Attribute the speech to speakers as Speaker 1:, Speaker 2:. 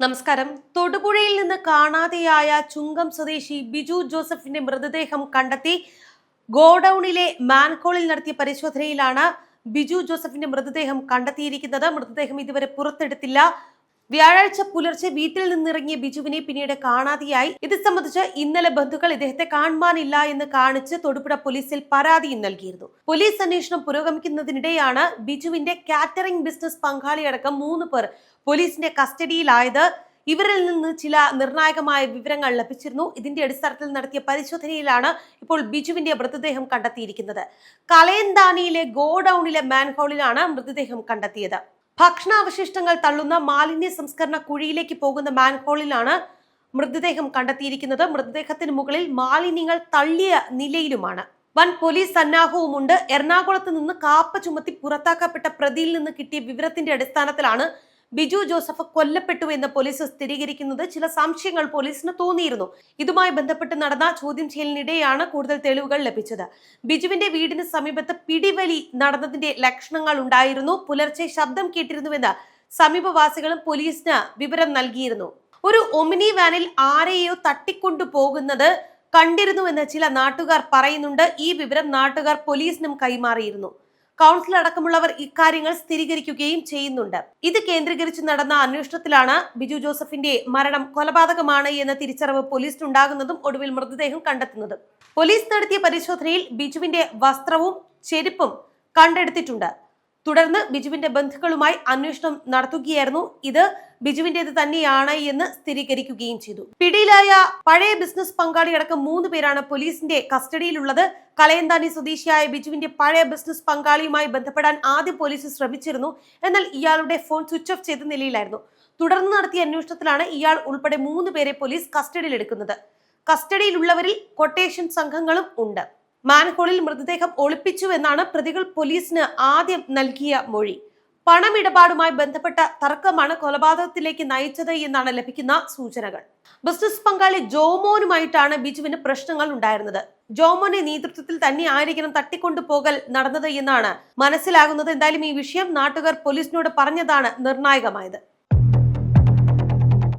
Speaker 1: നമസ്കാരം. തൊടുപുഴയിൽ നിന്ന് കാണാതെയായ ചുങ്കം സ്വദേശി ബിജു ജോസഫിന്റെ മൃതദേഹം കണ്ടെത്തി. ഗോഡൌണിലെ മാൻഹോളിൽ നടത്തിയ പരിശോധനയിലാണ് ബിജു ജോസഫിന്റെ മൃതദേഹം കണ്ടെത്തിയിരിക്കുന്നത്. മൃതദേഹം ഇതുവരെ പുറത്തെടുത്തില്ല. വ്യാഴാഴ്ച പുലർച്ചെ വീട്ടിൽ നിന്നിറങ്ങിയ ബിജുവിനെ പിന്നീട് കാണാതെയായി. ഇത് സംബന്ധിച്ച് ഇന്നലെ ബന്ധുക്കൾ ഇദ്ദേഹത്തെ കാണുവാനില്ല എന്ന് കാണിച്ച് തൊടുപുഴ പോലീസിൽ പരാതിയും നൽകിയിരുന്നു. പോലീസ് അന്വേഷണം പുരോഗമിക്കുന്നതിനിടെയാണ് ബിജുവിന്റെ കാറ്ററിംഗ് ബിസിനസ് പങ്കാളിയടക്കം 3 പേർ പോലീസിന്റെ കസ്റ്റഡിയിലായത്. ഇവരിൽ നിന്ന് ചില നിർണായകമായ വിവരങ്ങൾ ലഭിച്ചിരുന്നു. ഇതിന്റെ അടിസ്ഥാനത്തിൽ നടത്തിയ പരിശോധനയിലാണ് ഇപ്പോൾ ബിജുവിന്റെ മൃതദേഹം കണ്ടെത്തിയിരിക്കുന്നത്. കലയന്താനിയിലെ ഗോഡൌണിലെ മാൻഹോളിലാണ് മൃതദേഹം കണ്ടെത്തിയത്. ഭക്ഷണാവശിഷ്ടങ്ങൾ തള്ളുന്ന മാലിന്യ സംസ്കരണ കുഴിയിലേക്ക് പോകുന്ന മാൻഹോളിലാണ് മൃതദേഹം കണ്ടെത്തിയിരിക്കുന്നത്. മൃതദേഹത്തിന് മുകളിൽ മാലിന്യങ്ങൾ തള്ളിയ നിലയിലുമാണ്. വൻ പോലീസ് സന്നാഹവുമുണ്ട്. എറണാകുളത്ത് നിന്ന് കാപ്പ ചുമത്തി പുറത്താക്കപ്പെട്ട പ്രതിയിൽ നിന്ന് കിട്ടിയ വിവരത്തിന്റെ അടിസ്ഥാനത്തിലാണ് ബിജു ജോസഫ് കൊല്ലപ്പെട്ടു എന്ന് പോലീസ് സ്ഥിരീകരിക്കുന്നത്. ചില സംശയങ്ങൾ പോലീസിന് തോന്നിയിരുന്നു. ഇതുമായി ബന്ധപ്പെട്ട് നടന്ന ചോദ്യം ചെയ്യലിനിടെയാണ് കൂടുതൽ തെളിവുകൾ ലഭിച്ചത്. ബിജുവിന്റെ വീടിന് സമീപത്ത് പിടിവലി നടന്നതിന്റെ ലക്ഷണങ്ങൾ ഉണ്ടായിരുന്നു. പുലർച്ചെ ശബ്ദം കേട്ടിരുന്നുവെന്ന് സമീപവാസികളും പോലീസിന് വിവരം നൽകിയിരുന്നു. ഒരു ഒമിനി വാനിൽ ആരെയോ തട്ടിക്കൊണ്ടു പോകുന്നത് കണ്ടിരുന്നുവെന്ന് ചില നാട്ടുകാർ പറയുന്നുണ്ട്. ഈ വിവരം നാട്ടുകാർ പോലീസിനും കൈമാറിയിരുന്നു. കൗൺസിൽ അടക്കമുള്ളവർ ഇക്കാര്യങ്ങൾ സ്ഥിരീകരിക്കുകയും ചെയ്യുന്നുണ്ട്. ഇത് കേന്ദ്രീകരിച്ച് നടന്ന അന്വേഷണത്തിലാണ് ബിജു ജോസഫിന്റെ മരണം കൊലപാതകമാണ് എന്ന തിരിച്ചറിവ് പോലീസിനുണ്ടാകുന്നതും ഒടുവിൽ മൃതദേഹം കണ്ടെത്തുന്നതും. പോലീസ് നടത്തിയ പരിശോധനയിൽ ബിജുവിന്റെ വസ്ത്രവും ചെരുപ്പും കണ്ടെടുത്തിട്ടുണ്ട്. തുടർന്ന് ബിജുവിന്റെ ബന്ധുക്കളുമായി അന്വേഷണം നടത്തുകയായിരുന്നു. ഇത് ബിജുവിന്റേത് തന്നെയാണ് എന്ന് സ്ഥിരീകരിക്കുകയും ചെയ്തു. പിടിയിലായ പഴയ ബിസിനസ് പങ്കാളിയടക്കം 3 പേരാണ് പോലീസിന്റെ കസ്റ്റഡിയിലുള്ളത്. കലയന്താനി സ്വദേശിയായ ബിജുവിന്റെ പഴയ ബിസിനസ് പങ്കാളിയുമായി ബന്ധപ്പെടാൻ ആദ്യം പോലീസ് ശ്രമിച്ചിരുന്നു. എന്നാൽ ഇയാളുടെ ഫോൺ സ്വിച്ച് ഓഫ് ചെയ്ത നിലയിലായിരുന്നു. തുടർന്ന് നടത്തിയ അന്വേഷണത്തിലാണ് ഇയാൾ ഉൾപ്പെടെ 3 പേരെ പോലീസ് കസ്റ്റഡിയിലെടുക്കുന്നത്. കസ്റ്റഡിയിലുള്ളവരിൽ കൊട്ടേഷൻ സംഘങ്ങളും ഉണ്ട്. മാൻഹോളിൽ മൃതദേഹം ഒളിപ്പിച്ചുവെന്നാണ് പ്രതികൾ പോലീസിന് ആദ്യം നൽകിയ മൊഴി. പണമിടപാടുമായി ബന്ധപ്പെട്ട തർക്കമാണ് കൊലപാതകത്തിലേക്ക് നയിച്ചത് എന്നാണ് ലഭിക്കുന്ന സൂചനകൾ. ബിസിനസ് പങ്കാളി ജോമോനുമായിട്ടാണ് ബിജുവിന് പ്രശ്നങ്ങൾ ഉണ്ടായിരുന്നത്. ജോമോന്റെ നേതൃത്വത്തിൽ തന്നെ ആയിരിക്കണം തട്ടിക്കൊണ്ടുപോകൽ നടന്നത് എന്നാണ് മനസ്സിലാകുന്നത്. എന്തായാലും ഈ വിഷയം നാട്ടുകാർ പോലീസിനോട് പറഞ്ഞതാണ് നിർണായകമായത്.